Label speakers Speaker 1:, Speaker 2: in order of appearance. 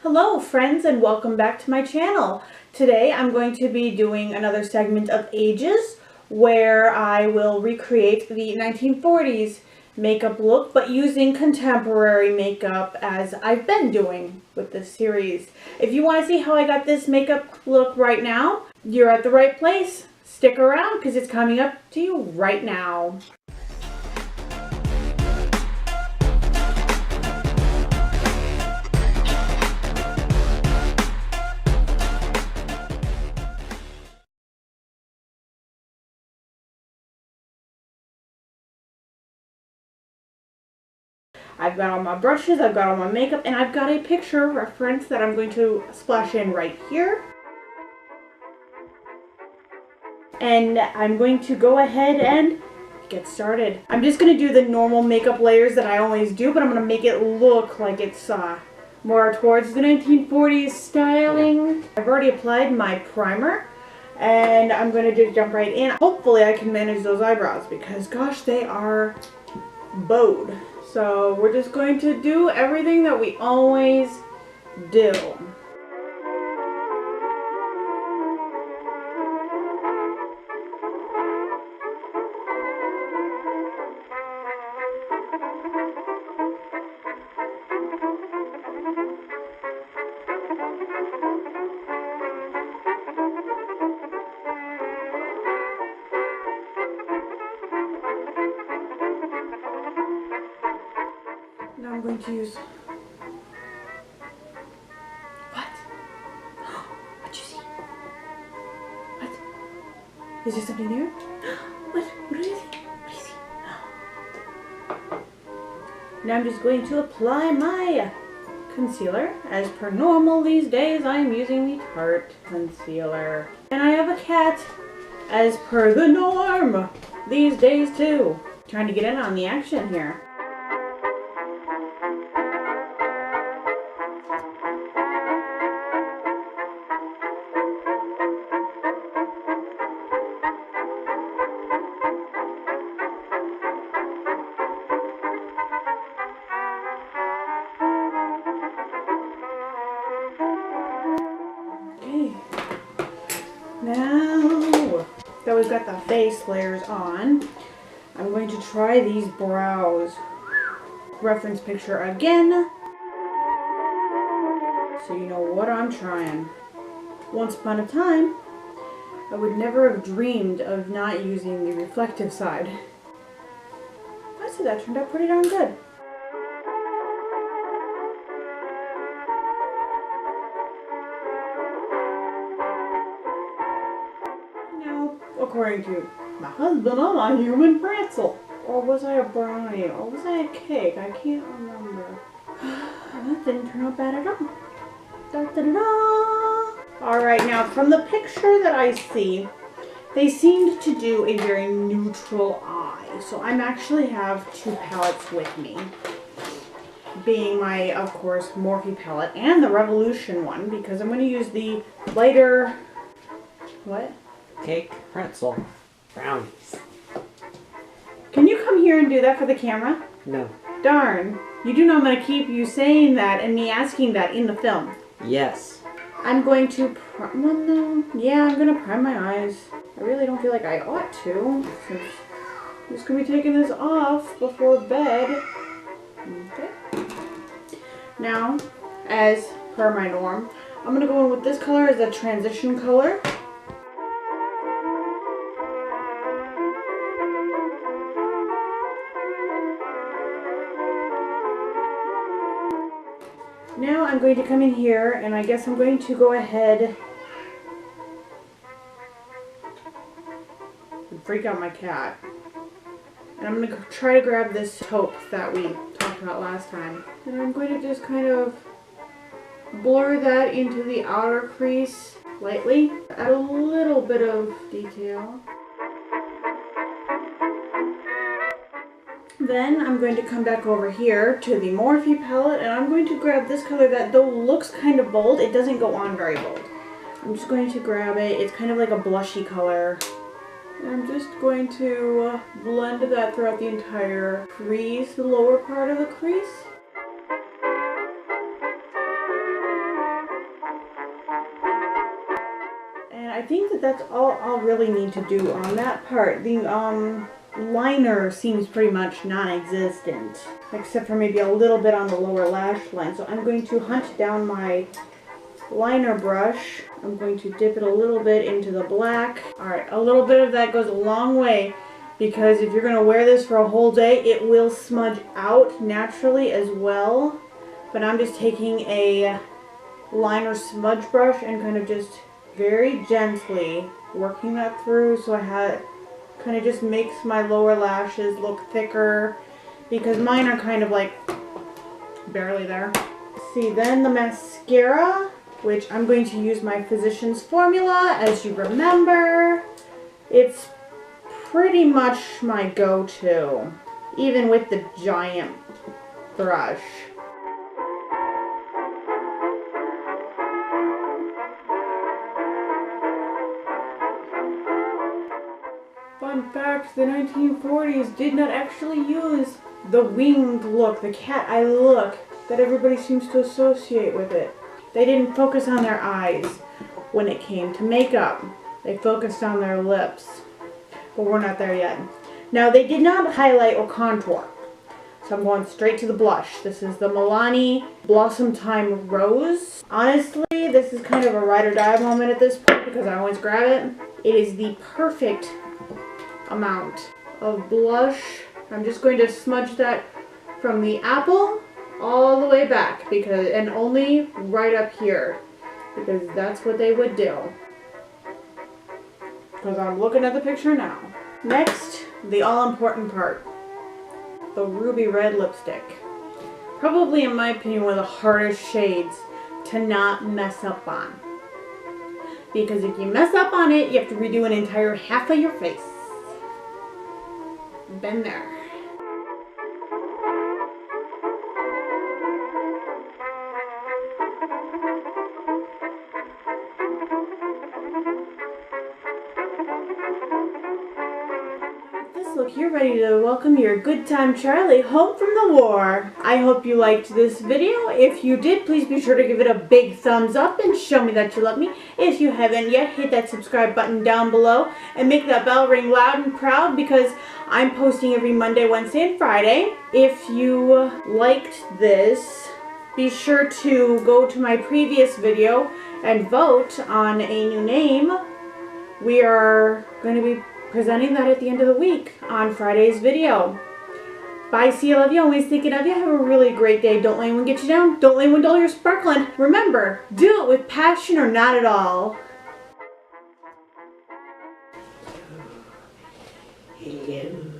Speaker 1: Hello friends, and welcome back to my channel. Today I'm going to be doing another segment of Ages where I will recreate the 1940s makeup look but using contemporary makeup as I've been doing with this series. If you want to see how I got this makeup look right now, you're at the right place. Stick around because it's coming up to you right now. I've got all my brushes, I've got all my makeup, and I've got a picture reference that I'm going to splash in right here. And I'm going to go ahead and get started. I'm just going to do the normal makeup layers that I always do, but I'm going to make it look like it's more towards the 1940s styling. I've already applied my primer, and I'm going to just jump right in. Hopefully I can manage those eyebrows because gosh, they are bowed. So we're just going to do everything that we always do. Now I'm going to use... What? What'd you see? What? Is there something there? What? What do you see? What do you see? Now I'm just going to apply my concealer. As per normal these days, I'm using the Tarte concealer. And I have a cat, as per the norm, these days too. Trying to get in on the action here. Now that we've got the face layers on, I'm going to try these brows. Reference picture again, so you know what I'm trying. Once upon a time, I would never have dreamed of not using the reflective side. I said that turned out pretty darn good. According to my husband, I'm a human pretzel. Or was I a brownie? Or was I a cake? I can't remember. That didn't turn out bad at all. Da, da, da, da. Alright, now from the picture that I see, they seemed to do a very neutral eye. So I actually have two palettes with me. Being my, of course, Morphe palette and the Revolution one, because I'm going to use the lighter... What?
Speaker 2: Cake, pretzel, brownies.
Speaker 1: Can you come here and do that for the camera?
Speaker 2: No.
Speaker 1: Darn. You do know I'm going to keep you saying that and me asking that in the film.
Speaker 2: Yes.
Speaker 1: I'm going to I'm going to prime my eyes. I really don't feel like I ought to, since I'm just going to be taking this off before bed. Okay. Now, as per my norm, I'm going to go in with this color as a transition color. Now I'm going to come in here, and I guess I'm going to go ahead and freak out my cat. And I'm going to try to grab this taupe that we talked about last time. And I'm going to just kind of blur that into the outer crease lightly. Add a little bit of detail. Then I'm going to come back over here to the Morphe palette, and I'm going to grab this color that, though looks kind of bold, it doesn't go on very bold. I'm just going to grab it. It's kind of like a blushy color. And I'm just going to blend that throughout the entire crease, the lower part of the crease. I think that that's all I'll really need to do on that part. The liner seems pretty much non-existent, except for maybe a little bit on the lower lash line. So I'm going to hunt down my liner brush. I'm going to dip it a little bit into the black. Alright, a little bit of that goes a long way, because if you're going to wear this for a whole day, it will smudge out naturally as well. But I'm just taking a liner smudge brush and kind of just very gently working that through, so I had kind of just makes my lower lashes look thicker, because mine are kind of like barely there. See, then the mascara, which I'm going to use my Physicians Formula, as you remember. It's pretty much my go-to, even with the giant brush. Fun fact, the 1940s did not actually use the winged look, the cat eye look that everybody seems to associate with it. They didn't focus on their eyes when it came to makeup. They focused on their lips. But we're not there yet. Now, they did not highlight or contour, so I'm going straight to the blush. This is the Milani Blossom Time Rose. Honestly, this is kind of a ride or die moment at this point, because I always grab it. It is the perfect amount of blush. I'm just going to smudge that from the apple all the way back, because, and only right up here, because that's what they would do. Because I'm looking at the picture now. Next, the all-important part, the ruby red lipstick. Probably, in my opinion, one of the hardest shades to not mess up on, because if you mess up on it, you have to redo an entire half of your face. Been there. This look, you're ready to welcome your good time Charlie home from the war. I hope you liked this video. If you did, please be sure to give it a big thumbs up and show me that you love me. If you haven't yet, hit that subscribe button down below and make that bell ring loud and proud, because I'm posting every Monday, Wednesday, and Friday. If you liked this, be sure to go to my previous video and vote on a new name. We are going to be presenting that at the end of the week on Friday's video. Bye, see you, love you, always thinking of you. Have a really great day. Don't let anyone get you down. Don't let anyone dull your sparkling. Remember, do it with passion or not at all.
Speaker 2: Hello.